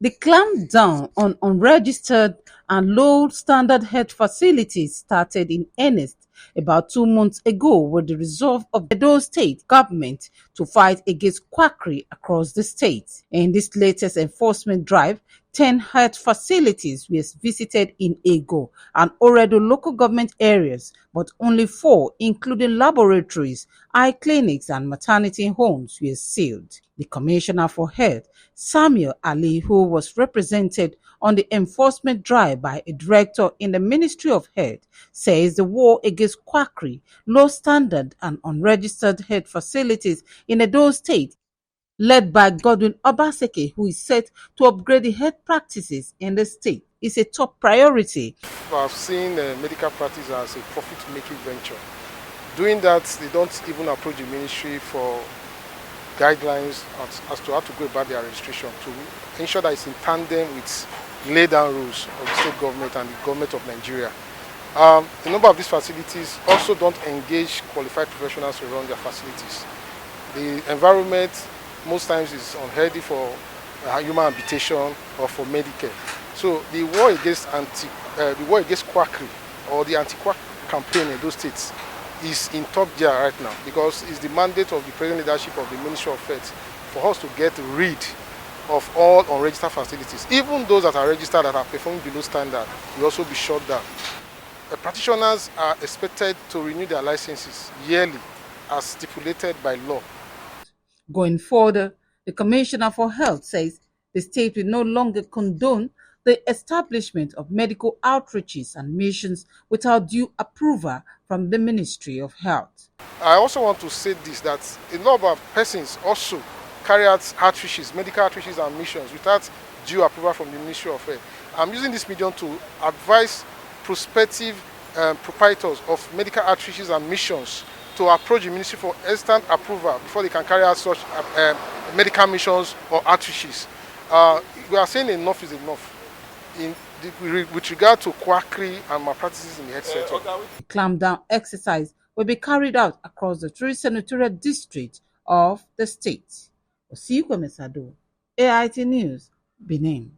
The clampdown on unregistered and low-standard health facilities started in earnest about 2 months ago with the resolve of the Edo state government to fight against quackery across the state. In this latest enforcement drive, 10 health facilities were visited in Egor and Oredo local government areas, but only 4, including laboratories, eye clinics and maternity homes, were sealed. The Commissioner for Health, Samuel Ali, who was represented on the enforcement drive by a director in the Ministry of Health, says the war against quackery, low standard and unregistered health facilities in Edo State, led by Godwin Obaseki, who is set to upgrade the health practices in the state, is a top priority. I've seen medical practice as a profit-making venture. Doing that, they don't even approach the ministry for guidelines as to how to go about their registration to ensure that it's in tandem with laid down rules of the state government and the government of Nigeria. A number of these facilities also don't engage qualified professionals to run their facilities. The environment most times is unhealthy for human habitation or for Medicare. So the war against quackery or the anti-quack campaign in those states is in top gear right now because it's the mandate of the present leadership of the Ministry of Health for us to get rid of all unregistered facilities. Even those that are registered that are performing below standard will also be shut down. Practitioners are expected to renew their licenses yearly as stipulated by law. Going further, the Commissioner for Health says the state will no longer condone the establishment of medical outreaches and missions without due approval from the Ministry of Health. I also want to say this, that a lot of persons also carry out outreaches, medical outreaches and missions without due approval from the Ministry of Health. I'm using this medium to advise prospective proprietors of medical outreaches and missions to approach the ministry for instant approval before they can carry out such medical missions or outreaches. We are saying enough is enough with regard to quackery and malpractices in the health sector. The clampdown exercise will be carried out across the 3 senatorial districts of the state. Osikwe Mesado, AIT News, Benin.